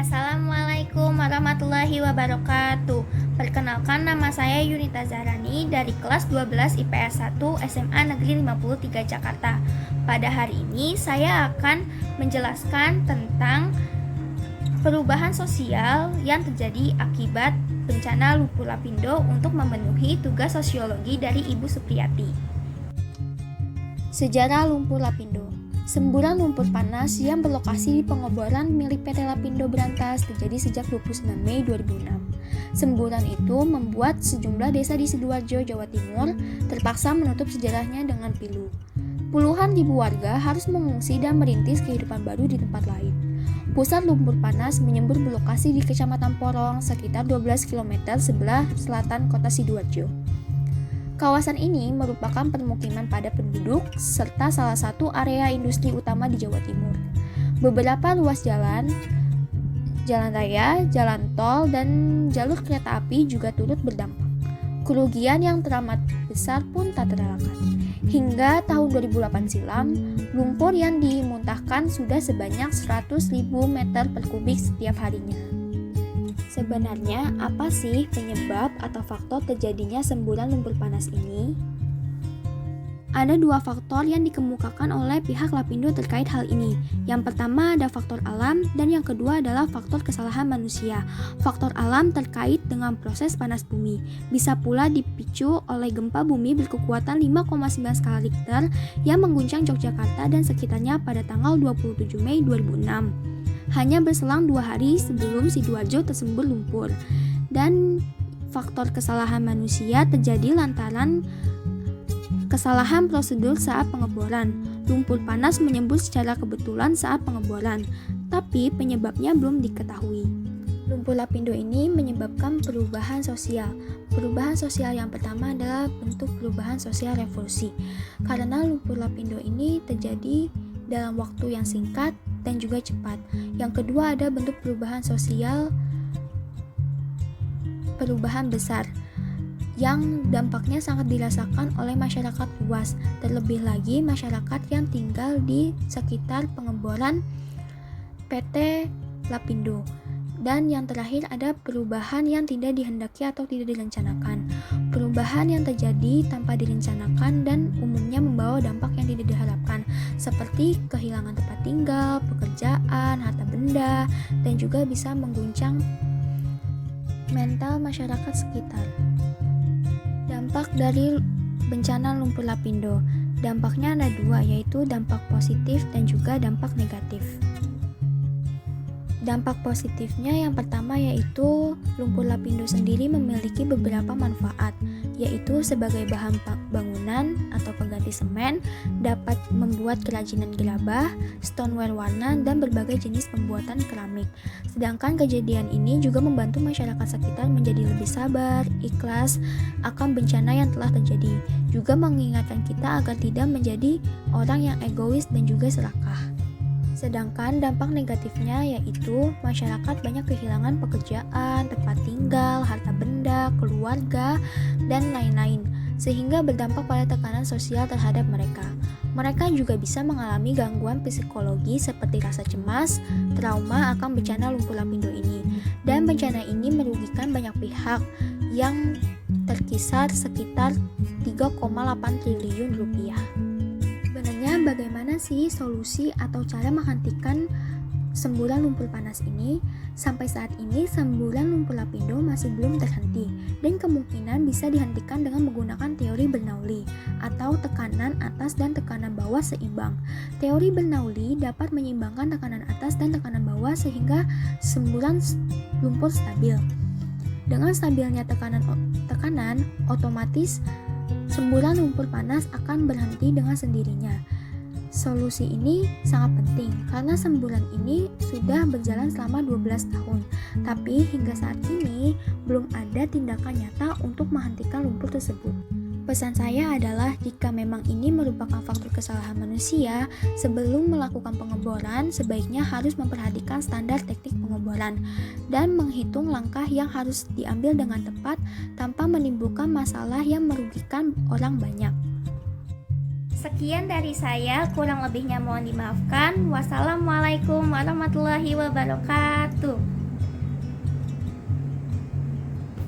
Assalamualaikum warahmatullahi wabarakatuh. Perkenalkan, nama saya Yunita Zahrani dari kelas 12 IPS 1 SMA Negeri 53 Jakarta. Pada hari ini saya akan menjelaskan tentang perubahan sosial yang terjadi akibat bencana lumpur lapindo untuk memenuhi tugas sosiologi dari Ibu Supriyati. Sejarah lumpur lapindo. Semburan lumpur panas yang berlokasi di pengeboran milik PT Lapindo Brantas terjadi sejak 29 Mei 2006. Semburan itu membuat sejumlah desa di Sidoarjo, Jawa Timur terpaksa menutup sejarahnya dengan pilu. Puluhan ribu warga harus mengungsi dan merintis kehidupan baru di tempat lain. Pusat lumpur panas menyembur berlokasi di Kecamatan Porong, sekitar 12 km sebelah selatan kota Sidoarjo. Kawasan ini merupakan permukiman padat penduduk serta salah satu area industri utama di Jawa Timur. Beberapa ruas jalan raya, jalan tol, dan jalur kereta api juga turut berdampak. Kerugian yang teramat besar pun tak terelakkan. Hingga tahun 2008 silam, lumpur yang dimuntahkan sudah sebanyak 100.000 meter per kubik setiap harinya. Sebenarnya apa sih penyebab atau faktor terjadinya semburan lumpur panas ini? Ada dua faktor yang dikemukakan oleh pihak Lapindo terkait hal ini. Yang pertama ada faktor alam dan yang kedua adalah faktor kesalahan manusia. Faktor alam terkait dengan proses panas bumi. Bisa pula dipicu oleh gempa bumi berkekuatan 5,9 skala Richter yang mengguncang Yogyakarta dan sekitarnya pada tanggal 27 Mei 2006. Hanya berselang 2 hari sebelum Sidoarjo tersembur lumpur. Dan faktor kesalahan manusia terjadi lantaran kesalahan prosedur saat pengeboran. Lumpur panas menyembur secara kebetulan saat pengeboran, tapi penyebabnya belum diketahui. Lumpur lapindo ini menyebabkan perubahan sosial. Perubahan sosial yang pertama adalah bentuk perubahan sosial revolusi. Karena lumpur lapindo ini terjadi dalam waktu yang singkat dan juga cepat. Yang kedua ada bentuk perubahan sosial, perubahan besar yang dampaknya sangat dirasakan oleh masyarakat luas, terlebih lagi masyarakat yang tinggal di sekitar pengeboran PT Lapindo. Dan yang terakhir ada perubahan yang tidak dihendaki atau tidak direncanakan. Perubahan yang terjadi tanpa direncanakan dan umumnya membawa dampak yang tidak diharapkan, seperti kehilangan tempat tinggal, pekerjaan, harta benda, dan juga bisa mengguncang mental masyarakat sekitar. Dampak dari bencana lumpur lapindo. Dampaknya ada dua, yaitu dampak positif dan juga dampak negatif. Dampak positifnya yang pertama yaitu lumpur lapindo sendiri memiliki beberapa manfaat, yaitu sebagai bahan bangunan atau pengganti semen, dapat membuat kerajinan gerabah, stoneware warna, dan berbagai jenis pembuatan keramik. Sedangkan kejadian ini juga membantu masyarakat sekitar menjadi lebih sabar, ikhlas akan bencana yang telah terjadi. Juga mengingatkan kita agar tidak menjadi orang yang egois dan juga serakah. Sedangkan dampak negatifnya yaitu masyarakat banyak kehilangan pekerjaan, tempat tinggal, harta benda, keluarga, dan lain-lain, sehingga berdampak pada tekanan sosial terhadap mereka. Mereka juga bisa mengalami gangguan psikologi seperti rasa cemas, trauma akan bencana lumpur lapindo ini. Dan bencana ini merugikan banyak pihak yang terkisar sekitar 3,8 triliun rupiah. Sebenarnya bagaimana sih solusi atau cara menghentikan semburan lumpur panas ini? Sampai saat ini semburan lumpur lapindo masih belum terhenti dan kemungkinan bisa dihentikan dengan menggunakan teori Bernoulli atau tekanan atas dan tekanan bawah seimbang. Teori Bernoulli dapat menyeimbangkan tekanan atas dan tekanan bawah sehingga semburan lumpur stabil. Dengan stabilnya tekanan otomatis semburan lumpur panas akan berhenti dengan sendirinya. Solusi ini sangat penting karena semburan ini sudah berjalan selama 12 tahun. Tapi hingga saat ini belum ada tindakan nyata untuk menghentikan lumpur tersebut. Pesan saya adalah jika memang ini merupakan faktor kesalahan manusia, sebelum melakukan pengeboran sebaiknya harus memperhatikan standar teknik pengeboran dan menghitung langkah yang harus diambil dengan tepat tanpa menimbulkan masalah yang merugikan orang banyak. Sekian dari saya, kurang lebihnya mohon dimaafkan. Wassalamualaikum warahmatullahi wabarakatuh.